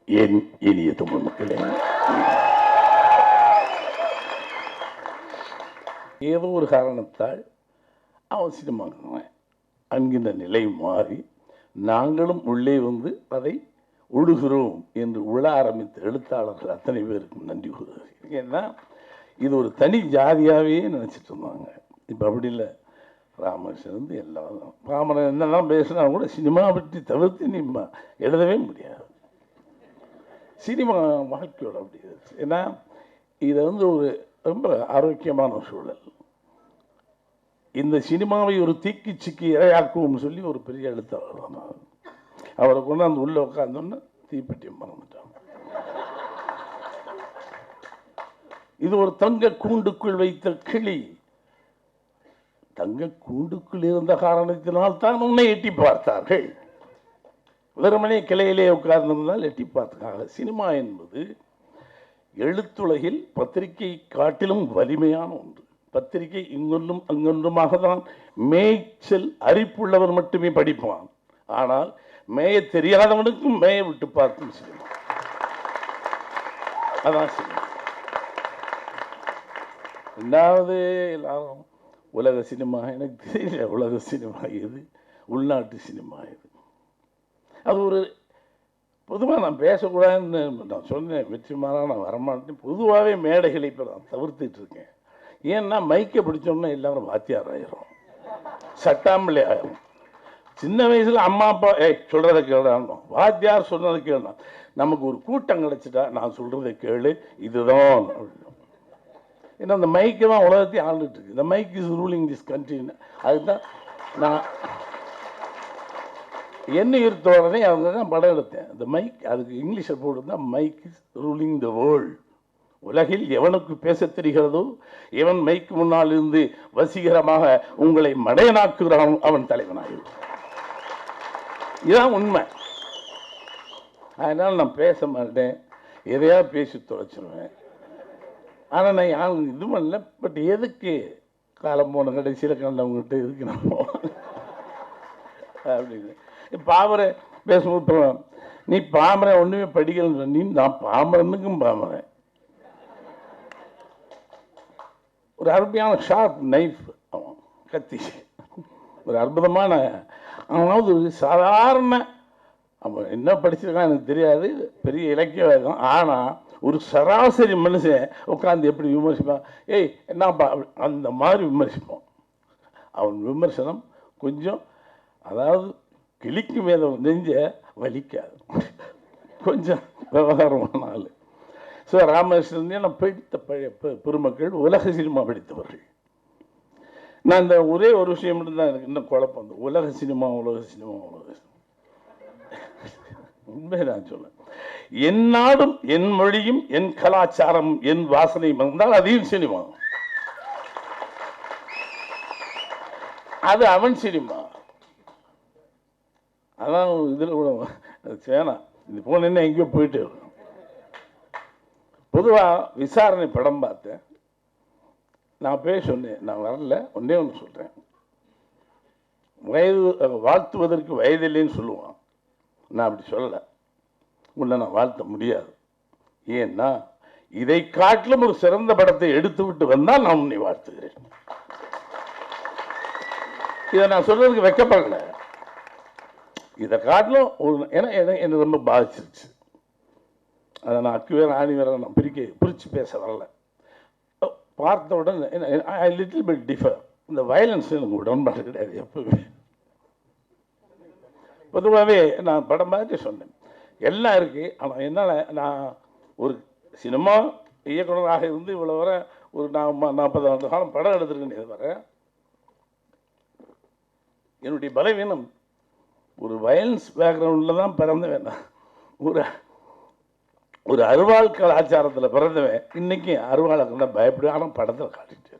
என் இனிய தமிழ் மக்களே, ஏதோ ஒரு காரணத்தால் அவன் சினிமாக்குறேன் என்கின்ற நிலை மாறி நாங்களும் உள்ளே வந்து அதை உழுகிறோம் என்று உழ ஆரம்பித்த எழுத்தாளர்கள் அத்தனை பேருக்கும் நன்றி கூறுகிறேன். ஏன்னா இது ஒரு தனி ஜாதியாகவே நினச்சிட்டு இருந்தாங்க. இப்போ அப்படி இல்லை. ராமகிருஷ்ணன் எல்லாரும் பாமரன் என்னெல்லாம் பேசினா கூட சினிமா பற்றி தவிர்த்து நீ எழுதவே முடியாது. சினிமா வாழ்க்கையோட அப்படி இருக்கு. ஏன்னா இதை வந்து ஒரு ரொம்ப ஆரோக்கியமான சூழல். இந்த சினிமாவை ஒரு தீக்கி சிக்கி இரையாக்குவோம்னு சொல்லி ஒரு பெரிய எழுத்தாளர் தான். அவரை கொண்டு அந்த உள்ள உட்கார்ந்தோன்னு தீப்பெட்டியை மறந்துட்டாங்க. இது ஒரு தங்க கூண்டுக்குள் வைத்த கிளி. தங்க கூண்டுக்குள் இருந்த காரணத்தினால் தான் உன்னை எட்டி பார்த்தார்கள். வெறுமனே கிளையிலே உட்கார்ந்திருந்தால் எட்டி பார்த்தாங்க. சினிமா என்பது எழுத்துலகில் பத்திரிகை காட்டிலும் வலிமையான ஒன்று. பத்திரிகை இங்கொன்றும் அங்கொன்றுமாக தான் மேய்ச்சல் அரிப்புள்ளவர் மட்டுமே படிப்பான். ஆனால் மேய தெரியாதவனுக்கும் மேய விட்டு பார்க்கும் சினிமா. அதான் சினிமா. ரெண்டாவது எல்லாரும் உலக சினிமா, எனக்கு தெரியல உலக சினிமா எது, உள்நாட்டு சினிமா எது. அது ஒரு பொதுவாக நான் பேசக்கூடாதுன்னு நான் சொன்னேன். வெற்றிமாறாக நான் வரமாட்டேன். பொதுவாகவே மேடைகளை இப்போ நான் தவிர்த்துட்டு இருக்கேன். ஏன்னா மைக்கை பிடிச்சோம்னா எல்லாரும் வாத்தியார் ஆயிரும், சட்டாமலே ஆயிரும். சின்ன வயசில் அம்மா அப்பா சொல்கிறத கேளானோம், வாத்தியார் சொன்னதை கேளணும். நமக்கு ஒரு கூட்டம் கிடச்சிட்டா நான் சொல்கிறத கேளு இதுதான். ஏன்னா அந்த மைக்கு தான் உலகத்தையும் ஆண்டுட்டு இருக்கு. இந்த மைக் இஸ் ரூலிங் திஸ் கண்ட்ரின்னு. அதுதான் நான் என்ன இருத்தோடனே அவங்க தான் படம் எடுத்தேன். இந்த மைக் அதுக்கு இங்கிலீஷில் போட்டுதான் mic is ruling the world. உலகில் எவனுக்கு பேச தெரிகிறதோ, எவன் மைக்கு முன்னால் இருந்து வசீகரமாக உங்களை மடையனாக்குகிறான் அவன் தலைவனாகும். இதுதான் உண்மை. அதனால் நான் பேச மாட்டேன், எதையா பேசி தொலைச்சிருவேன். ஆனால் நான் யாரும் இது பண்ணல. பட் எதுக்கு காலம் போன கடைசியில் கண்டவங்ககிட்ட எதுக்கு நம்ம அப்படின்னு பாமரை பேசும்போது நீ பாமரை ஒன்றுமே படிக்கலன்னு சொன்னி, நான் பாமரனுக்கும் பாமரன். ஒரு அருமையான ஷார்ப் நைஃப் அவன் கத்தி, ஒரு அற்புதமான. அவனாவது ஒரு சாதாரண, அவன் என்ன படிச்சிருக்கான் எனக்கு தெரியாது, பெரிய இலக்கியவாதம். ஆனால் ஒரு சராசரி மனுஷன் உட்காந்து எப்படி விமர்சிப்பான், என்னப்பா அந்த மாதிரி விமர்சிப்பான். அவன் விமர்சனம் கொஞ்சம், அதாவது கிளிக்கு மேலே நெஞ்ச வலிக்காது, கொஞ்சம் விவகாரமான ஆள். ஸோ ராமகிருஷ்ணன் நான் படித்த பழைய பெருமக்கள் உலக சினிமா படித்தவர்கள். நான் இந்த ஒரே ஒரு விஷயம் மட்டும்தான் எனக்கு இன்னும் குழப்பம். அந்த உலக சினிமா உலக சினிமா உலக உண்மை நான் சொல்ல, என் நாடும் என் மொழியும் என் கலாச்சாரம் என் வாசனையும் இருந்தால் அதையும் சினிமா. அது அவன் சினிமா. அதான் இதில் கூட வேணாம், இது போன என்ன எங்கேயோ போயிட்டு இருக்கும். பொதுவாக விசாரணை படம் பார்த்தேன். நான் போய் சொன்னேன், நான் வரல, ஒன்றே ஒன்று சொல்கிறேன். வயது வாழ்த்துவதற்கு வயதில்லைன்னு சொல்லுவான். நான் அப்படி சொல்லலை, உன்னை நான் வாழ்த்த முடியாது. ஏன்னா இதை காட்டிலும் ஒரு சிறந்த படத்தை எடுத்து விட்டு வந்தால் நான் உன்னை வாழ்த்துகிறேன். இதை நான் சொல்றதுக்கு வெக்கப்படல. இதை காட்டிலும் ஒரு, ஏன்னா என்னை ரொம்ப பாதிச்சிருச்சு. அதை நான் அக்கு வேற ஆணி வேற நான் பிரித்து பேச வரல. பார்த்த உடனே ஐ லிட்டில் பிட் டிஃபர். இந்த வயலன்ஸ் எனக்கு உடன்பாடு கிடையாது எப்பவுமே. பொதுவாகவே நான் படம் பார்த்து சொன்னேன், எல்லாம் இருக்குது. ஆனால் என்னால் நான் ஒரு சினிமா இயக்குநராக இருந்து இவ்வளோ வர ஒரு 40 ஆண்டு காலம் படம் எடுத்துருக்கேன். வர என்னுடைய பலவீனம் ஒரு வயலன்ஸ் பேக்ரவுண்டில் தான் பிறந்த வேண்டாம். ஒரு அருவாள் கலாச்சாரத்தில் பிறந்தவன் இன்னைக்கு அருவாளை கண்டா பயப்படுவேன். ஆனால் படத்தில் காட்டிட்டு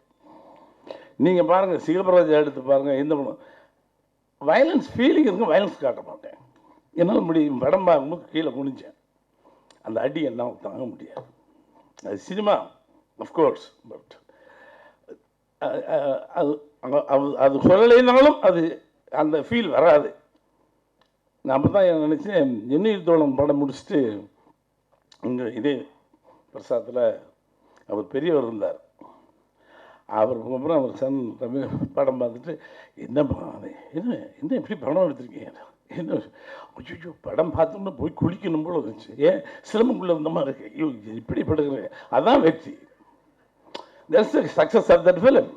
நீங்கள் பாருங்கள், சிவபிரராஜா எடுத்து பாருங்கள், எந்த படம் வயலன்ஸ் ஃபீலிங் இருக்கும், வயலன்ஸ் காட்ட மாட்டேன். என்னால் முடியும். படம் பார்க்கும்போது கீழே குனிஞ்சேன், அந்த அடி என்னால் தாங்க முடியாது. அது சினிமா அஃப்கோர்ஸ். பட் அது சொல்லலைனாலும் அது அந்த ஃபீல் வராது. நான் அப்போ தான் நினச்சேன், எண்ணீர் தோழன் படம் முடிச்சுட்டு இங்கே இதே பிரசாத்தில் அவர் பெரியவர் இருந்தார். அவருக்கு அப்புறம் அவர் சன் ரவி படம் பார்த்துட்டு, என்னப்பா என்ன என்ன எப்படி படம் எடுத்திருக்கீங்க, என்ன ஐயோ படம் பார்த்தோம்னா போய் குளிக்கணும் போல இருந்துச்சு, ஏன் சிரமக்குள்ளே இருந்த மாதிரி இருக்கு, ஐயோ இப்படி படுக்கிறேன், அதான் வெற்றி. That's the success of that film.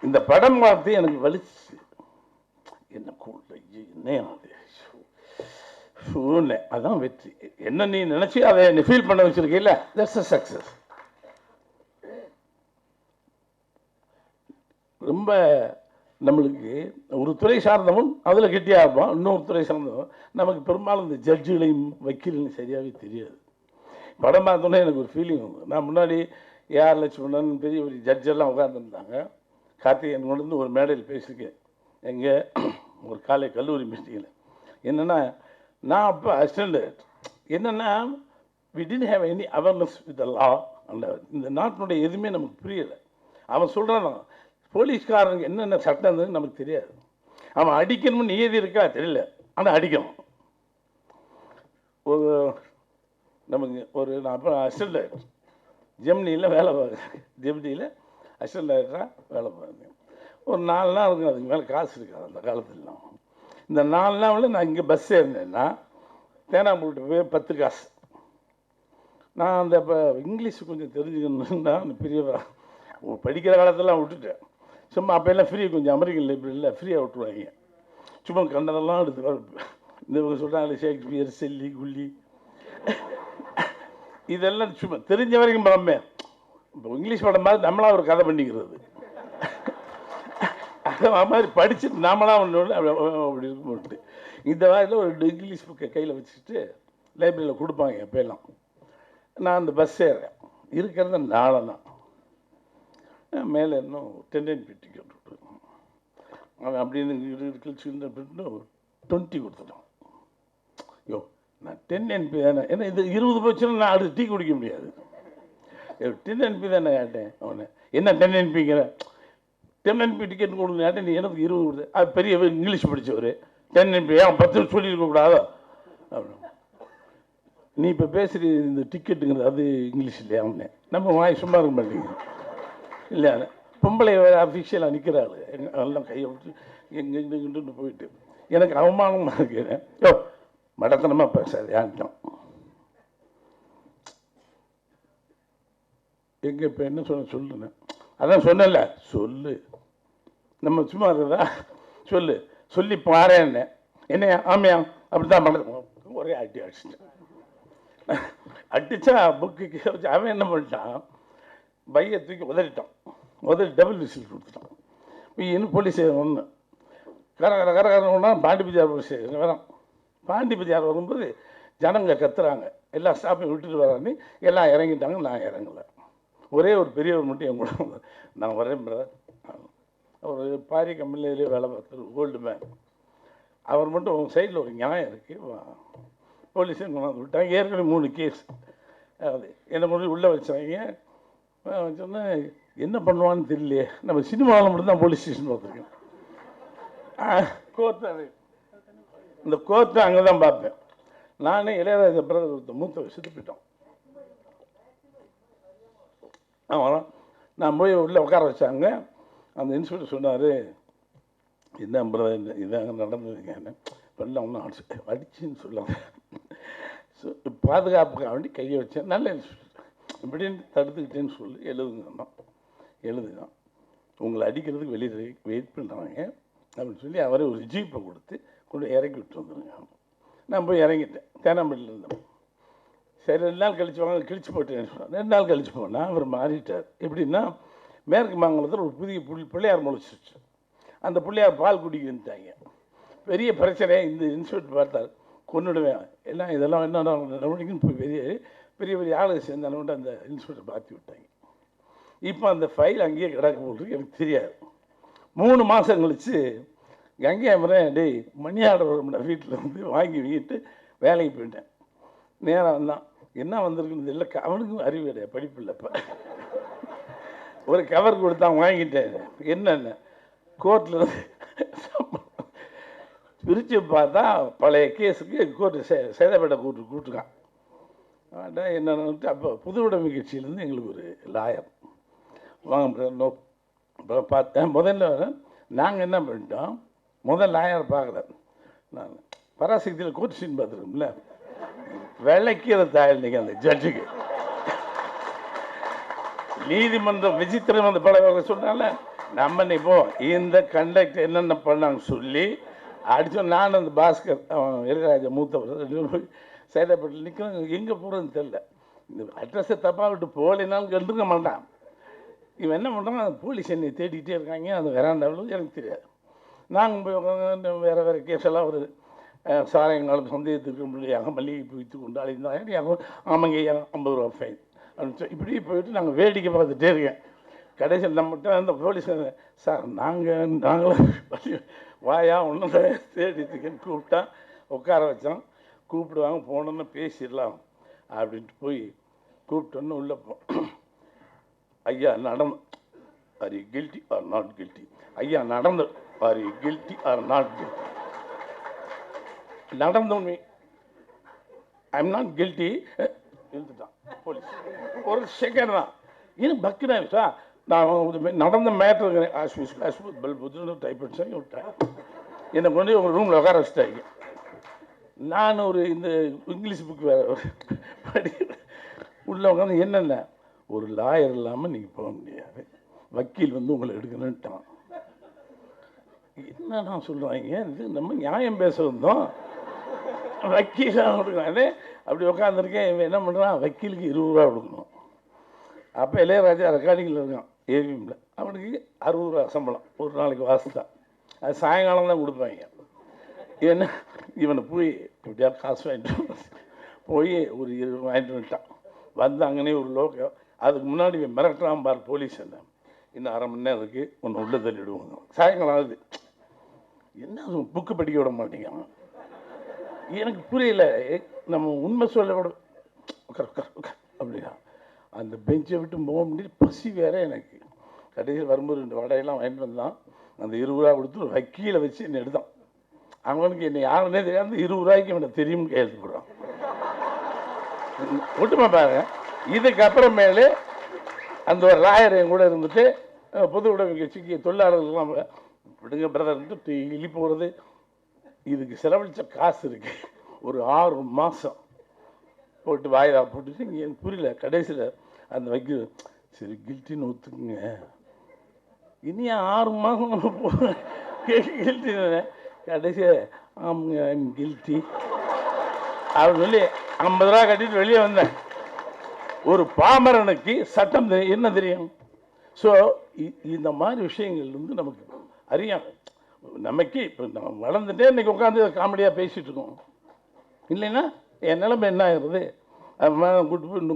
இந்த படம் பார்த்து எனக்கு வலிச்சு, என்ன கூட என்ன அது அதான் வெற்றி. என்ன நீ நினச்சி அதை நீ ஃபீல் பண்ண வச்சுருக்கீல்ல, தட்ஸ் அ சக்ஸஸ். ரொம்ப நம்மளுக்கு ஒரு துறை சார்ந்தவன் அதில் கெட்டியாக இருப்பான், இன்னொரு துறை சார்ந்தவன். நமக்கு பெரும்பாலும் இந்த ஜட்ஜுகளையும் வக்கீலையும் சரியாகவே தெரியாது. படம் பார்த்தோன்னே எனக்கு ஒரு ஃபீலிங் வந்து, நான் முன்னாடி ஏஆர் லட்சுமணன் பெரிய பெரிய ஜட்ஜெல்லாம் உட்காந்துருந்தாங்க. கார்த்திகேயன் கொண்டு ஒரு மேடையில் பேசியிருக்கேன், எங்கே ஒரு கல்லூரி மீட்டிங்கில். என்னென்னா நான் அப்போ அசிஸ்டண்ட், என்னென்னா we didn't have any awareness with the law. அந்த இந்த நாட்டினுடைய எதுவுமே நமக்கு புரியலை. அவன் சொல்கிறான், போலீஸ்காரங்க என்னென்ன சட்டம் இருந்ததுன்னு நமக்கு தெரியாது. அவன் அடிக்கணும்னு நியதி இருக்கா தெரியல, ஆனால் அடிக்கணும். ஒரு நமக்கு ஒரு நான் அப்புறம் அசிஸ்டண்ட் டைரக்டர் ஜெமினியில் வேலை பார்க்குறேன், ஜெமினியில் அசிஸ்டண்ட் டைரக்டராக வேலை பார்க்குறேன். ஒரு 4 நாள் இருக்கும், அதுக்கு மேலே காசு இருக்காது அந்த காலத்துலலாம். இந்த 4 நாளில் நான் இங்கே பஸ் ஏறினேன்னா தேனாம்பூட்டு போய் 10 காசு. நான் அந்த இப்போ இங்கிலீஷ் கொஞ்சம் தெரிஞ்சுக்கணுன்னா பெரிய படிக்கிற காலத்தெல்லாம் விட்டுட்டேன். சும்மா அப்போல்லாம் ஃப்ரீ, கொஞ்சம் அமெரிக்கன் லைப்ரரியில் ஃப்ரீயாக விட்டுருவாங்க. சும்மா கண்டதெல்லாம் எடுத்து இந்த சொல்கிறாங்க ஷேக்ஸ்பியர், செல்லி, குள்ளி, இதெல்லாம் சும்மா தெரிஞ்ச வரைக்கும் படமே. இப்போ இங்கிலீஷ் படம் மாதிரி நம்மளாக ஒரு கதை பண்ணிக்கிறது, அது மாதிரி படிச்சுட்டு நாமளாக ஒன்று அப்படி இருக்கும்போது இந்த வாரியில் ஒரு இங்கிலீஷ் புக்கை கையில் வச்சுட்டு லைப்ரரியில் கொடுப்பாங்க எப்போல்லாம். நான் அந்த பஸ் ஏறேன், இருக்கிறது 4 தான். மேலே இன்னும் 10 NP டிக்கெட் விட்டு அவன் அப்படின்னு கழிச்சுன்னு 20 கொடுத்துட்டான். ஐயோ நான் 10 NP தானே, ஏன்னா இது 20 போச்சுன்னா நான் அடுத்து டீ குடிக்க முடியாது. 10 NP தானே கேட்டேன். அவனை என்ன 10 NPங்கிற, 10 NP டிக்கெட் கொடுங்க கேட்டேன், நீ எனக்கு 20 கொடுத்து. அது பெரிய இங்கிலீஷ் படித்தவர், 10 NP ஏன் 10 சொல்லியிருக்கக்கூடாதோ அப்படின்னு. நீ இப்போ பேசுகிற இந்த டிக்கெட்டுங்கிறது அது இங்கிலீஷ் இல்லையா, அவனே நம்ம வாய் சும்மா இருக்க மாட்டேங்குது இல்லை. பொம்பளை வேறு அஃபிஷியலாக நிற்கிறாள், எல்லாம் கையை விட்டு எங்கெங்கிட்டு போயிட்டு எனக்கு அவமானமாக இருக்கிறேன். யோ மடத்தனமாக பேசாது யார்கிட்டும். எங்கே இப்போ என்ன சொல்லுனேன், அதான் சொன்னல சொல்லு, நம்ம சும்மா இருக்கிறதா சொல்லு, சொல்லி பாருன்னு என்ன ஆமையா அப்படி தான் பண்ண. ஒரே அடிச்சிட்டேன். அடித்தா புக்கு அவன் என்ன பண்ணிட்டான், பையை தூக்கி உதறிட்டான், டபுள் விசில் கொடுத்துட்டான். இன்னும் போலீஸ் ஒன்று கரகரன்னா பாண்டி பஜார் போலீஸ் வரான். பாண்டி பஜார் வரும்போது ஜனங்க கத்துறாங்க, எல்லா ஸ்டாஃபையும் விட்டுட்டு வரான்னு எல்லாம் இறங்கிட்டாங்க. நான் இறங்கலை, ஒரே ஒரு பெரியவர் மட்டும் என் கூட நான் வரேன் பிரதர். அவர் பாரி கம்பெனிலே வேலை பார்த்தார், ஓல்டு மேன். அவர் மட்டும் உங்கள் சைடில் ஒரு நியாயம் இருக்குது, போலீஸே கொண்டாந்து விட்டாங்க. ஏற்கனவே 3 கேஸ் அது என்னை கொண்டு உள்ளே வச்சாங்க. சொன்னால் என்ன பண்ணுவான்னு தெரியலையே, நம்ம சினிமாவில் மட்டும்தான் போலீஸ் ஸ்டேஷன் பார்த்துருக்கோம். கோர்ட்டு அது இந்த கோர்ட்டு அங்கே தான் பார்ப்பேன். நானே இளையராஜா பிரதர் மூத்த செத்து போயிட்டோம். ஆமாம், நான் போய் உள்ளே உட்கார வச்சாங்க. அந்த இன்ஸ்பெக்டர் சொன்னார், என்ன பிரதர் இதாங்க நடந்ததுங்க, இப்பெல்லாம் ஒன்றும் அடிச்சுன்னு சொல்லாங்க, பாதுகாப்புக்காக வேண்டி கையை வச்சேன், நல்ல இன்ஸ்பெக்டர் இப்படின்னு தடுத்துக்கிட்டேன்னு சொல்லி எழுதுதான் உங்களை அடிக்கிறதுக்கு வெளியில் வெயிட் பண்ணுறாங்க அப்படின்னு சொல்லி அவரே ஒரு ஜீப்பை கொடுத்து கொண்டு இறக்கி விட்டு வந்துடுங்க. நான் போய் இறங்கிட்டேன், தேனாம்பேட்டில் இருந்தேன். சரி 2 நாள் கழிச்சு வாங்க, கிழிச்சு போட்டேன்னு சொன்னார். 2 நாள் கழிச்சு போனால் அவர் மாறிட்டார். எப்படின்னா மேற்கு மாநிலத்தில் ஒரு புதிய பிள்ளையார் முளைச்சிருச்சு. அந்த பிள்ளையார் பால் குடிக்கிட்டாங்க. பெரிய பிரச்சனை. இந்த இன்ஸ்பெக்டர் பார்த்தார், கொண்டுடுவேன் எல்லாம் இதெல்லாம் என்ன நடவடிக்கைன்னு போய் பெரிய பெரிய ஆளுங்க சேர்ந்தாலும் அந்த இன்ஸ்பெக்டர் பார்த்து விட்டாங்க. இப்போ அந்த ஃபைல் அங்கேயே கிடக்க போட்டு எனக்கு தெரியாது. 3 மாதம் கழித்து கங்கை அமரன் டேய் மணியாளர் வீட்டில் வந்து வாங்கிட்டு வேலைக்கு போயிட்டேன். நேரம் தான் என்ன வந்திருக்குன்னு இல்லை, அவனுக்கும் அறிவு கிடையாது, படிப்பு இல்லை. இப்போ ஒரு கவர் கொடுத்தா வாங்கிட்டேன். என்னென்ன கோர்ட்டில் பிரித்து பார்த்தா பழைய கேஸுக்கு கோர்ட்டு சேதப்பேட்டை கூப்பிட்டுருக்கான். என்னென்னு அப்போ புது உடைமை கட்சியிலேருந்து எங்களுக்கு ஒரு லாயர் வாங்க பார்த்தேன். முதல்ல நாங்கள் என்ன பண்ணிட்டோம், முதல் லாயர் பார்க்கல, நான் பராசக்தியில் கோர்ட் சீன் பார்த்துருக்கோம்ல, விளக்கிற தாயல் நீங்கள் அந்த ஜட்ஜுக்கு நீதிமன்றம் விசித்திரம் அந்த படம் சொன்னால நம்ம இப்போ இந்த கண்டக்டர் என்னென்ன பண்ணாங்க சொல்லி அடித்தோம். நான் அந்த பாஸ்கர் அவன் இளையராஜா மூத்தவர் சேதப்பட்டு நிற்கிறோம். எங்கே போகிறதுன்னு தெரில, இந்த அட்ரஸை தப்பாக விட்டு போகலினாலும் கண்டுக்க மாட்டான். இவன் என்ன பண்ணுறான், போலீஸ் என்னை தேடிக்கிட்டே இருக்காங்க. அது வேறாண்டாவில் எனக்கு தெரியாது. நாங்கள் வேறு வேறு கேஸெல்லாம் வருது. சாராயங்காலம் சந்தேகத்துக்கு முடியாக மல்லிகைப்பூ விற்று கொண்டு அழைந்தாங்க. ஆமாங்க ஐயா 50 ரூபா ஃபைன் அப்படின்னு இப்படி போயிட்டு நாங்கள் வேடிக்கை பார்த்துட்டே இருக்கேன். கடைசியில் நம்மகிட்ட அந்த போலீஸ் சார் நாங்களும் வாயா ஒன்றும் தேடித்துக்கன்னு கூப்பிட்டா உட்கார வச்சோம். கூப்பிடுவாங்க, போனோன்னு பேசிடலாம் அப்படின்ட்டு போய் கூப்பிட்டோன்னு உள்ளே ஐயா நடந்து are you guilty or not guilty, ஐயா நடந்து are you guilty or not guilty, நடந்தோன்னு ஐ எம் நாட் கில்ட்டி எழுத்துட்டான் போலீஸ். ஒரு செகண்ட் தான் எனக்கு பக்குனா சார், நான் நடந்த மேட்ரு டைப் அடிச்சு விட்டேன். என்னை கொண்டு ஒரு ரூமில் உட்கார வச்சுட்டாங்க. நான் ஒரு இந்த இங்கிலீஷ் புக் வேறு படிக்கிறேன். உள்ளே உட்காந்து என்னென்ன ஒரு லாயர் இல்லாமல் நீங்கள் போக முடியாது, வக்கீல் வந்து உங்களை எடுக்கணுன்ட்டான். என்ன நான் சொல்கிறாங்க, இது நம்ம நியாயம் பேச வந்தோம், வக்கீலாக கொடுக்குறானே. அப்படி உட்காந்துருக்கேன். இவன் என்ன பண்ணுறான், வக்கீலுக்கு 20 ரூபா கொடுக்கணும். அப்போ இளையராஜா ரெக்கார்டிங்கில் இருக்கான் ஏவிஎம்மில், அவனுக்கு 60 ரூபா சம்பளம் ஒரு நாளைக்கு வாசித்தான். அது சாயங்காலம் தான் கொடுப்பாங்க. என்ன இவனை போய் எப்படியா காசு வாங்கிட்டு போய் ஒரு 20 வாங்கிட்டு வந்துட்டான். வந்து அங்கனே ஒரு லோக்கம். அதுக்கு முன்னாடி மிரட்டுறான் பார் போலீஸ், என்ன இன்னும் 1/2 மணி நேரம் இருக்குது, ஒன்று உள்ளே தள்ளிவிடுவாங்க. சாயங்காலம் ஆகுது, என்ன புக்கு படிக்க விட மாட்டேங்கிறான். எனக்கு புரியல, நம்ம உண்மை சொல்ல விட உட்கார் உட்கார் உட்கார் அப்படின்னா அந்த பெஞ்சை விட்டு போக முடியாது. பசி வேற எனக்கு. கடைசியில் வரும்போது 2 வடையெல்லாம் வாங்கிட்டு வந்தான். அந்த 20 ரூபா கொடுத்து ஒரு வக்கீலை வச்சு என்னை எடுத்தான். அவனுக்கு என்னை யாருன்னே தெரியாது, 20 ரூபாய்க்கு அவனை தெரியும்னு கையெழுத்து போடுறான். ஒட்டுமா பாருங்க. இதுக்கப்புறமேலே அந்த ஒரு லாயர் என் கூட இருந்துட்டு பொது உடைமை கட்சிக்கு தொழிலாளர்கள்லாம் விடுங்க பிரதர்ன்ட்டு இழி போகிறது. இதுக்கு செலவழித்த காசு இருக்கு. ஒரு 6 மாதம் போட்டு வாய்தா போட்டுட்டு எனக்கு புரியல. கடைசியில் அந்த வக்கீல் சரி கில்ட்டின்னு ஒத்துக்குங்க, இனியா 6 மாதம் கில்ட்டின்னு கடைசியாக ஆமாங்க ஐம் கில்ட்டி அப்படின்னு சொல்லி 50 ரூபா கட்டிட்டு வெளியே வந்தேன். ஒரு பாமரனுக்கு சட்டம் என்ன தெரியும்? ஸோ இந்த மாதிரி விஷயங்கள் வந்து நமக்கு அறியாம நமக்கு இப்போ நம்ம வளர்ந்துட்டே இன்றைக்கி உட்காந்து காமெடியாக பேசிகிட்டு இருக்கோம். இல்லைன்னா என் நிலைமை என்ன ஆகுறது? அது கூட்டு போய்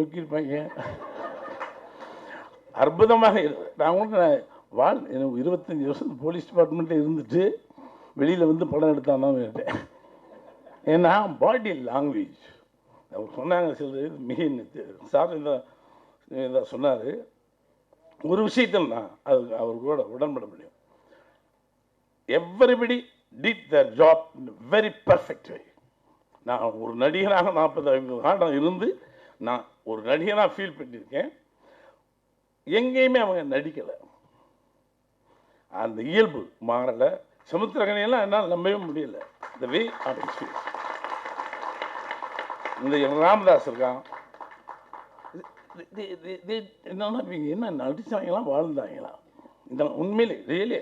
நுக்கியிருப்பாங்க. அற்புதமாக இருக்குது. நான் கூட எனக்கு 25 வருஷம் போலீஸ் டிபார்ட்மெண்ட்டில் இருந்துட்டு வெளியில் வந்து படம் எடுத்தானா கேட்டேன். ஏன்னா பாடி லாங்குவேஜ் அவர் சொன்னாங்க. சில மிக சார் இந்த சொன்னார் ஒரு விஷயத்தில் நான் அது அவர் கூட உடன்பட முடியும். Everybody did their job in a very perfect way. நான் ஒரு நடிகராக 40-50 ஆண்டு இருந்து நான் ஒரு நடிகராக ஃபீல் பண்ணியிருக்கேன். எங்கேயுமே அவங்க நடிக்கலை, அந்த இயல்பு மாறலை. சமுத்திரகனையெல்லாம் என்னால் நம்பவே முடியல. இந்த வே ஆஃப் எக்ஸ்பீரியன்ஸ். இந்த ராமதாஸ் இருக்கான், என்னன்னா இவங்க என்ன நடித்தாங்களாம் வாழ்ந்தாங்களா? இந்த உண்மையிலே ரியலே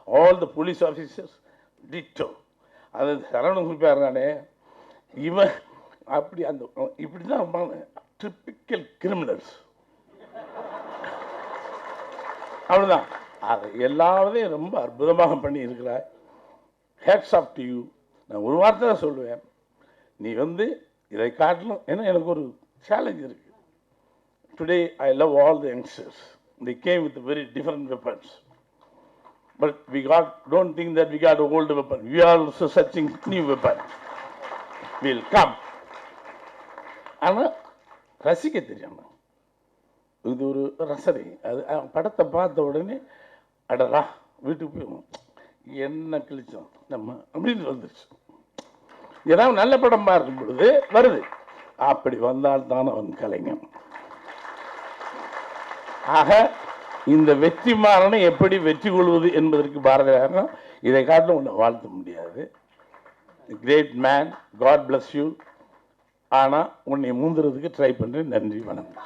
all the police officers ditto. அது சரவணன் குறிப்பாருனானே இவன் அப்படி அந்த இப்படி தான் இருப்பாங்க, டிப்பிக்கல் கிரிமினல்ஸ். அவ்வளோதான். அதை எல்லாத்தையும் ரொம்ப அற்புதமாக பண்ணி இருக்கிறாய். Hats off to you. நான் ஒரு வார்த்தை தான் சொல்லுவேன், நீ வந்து இதை காட்டிலும். ஏன்னா எனக்கு ஒரு சேலஞ்ச் இருக்குது. Today I love all the youngsters. they came with very different weapons, but don't think that we got old weapon. We are also searching new weapon. will come. ஆனால் ரசிக்க தெரியாமல் இது ஒரு ரசனை. அது படத்தை பார்த்த உடனே அடரா வீட்டுக்கு போய் என்ன கிழிச்சோம் நம்ம அப்படின்னு வந்துருச்சு. ஏதாவது நல்ல படம் பார்க்கும் பொழுது வருது. அப்படி வந்தால்தான் அவன் கலைஞன். ஆக இந்த வெற்றிமாறனை எப்படி வெற்றி கொள்வது என்பதற்கு பாரதியார் இதை காட்டிலும் உன்னை வாழ்த்த முடியாது. Great man, god bless you. ஆனால் உன்னை மூந்துறதுக்கு ட்ரை பண்ணுறேன். நன்றி, வணக்கம்.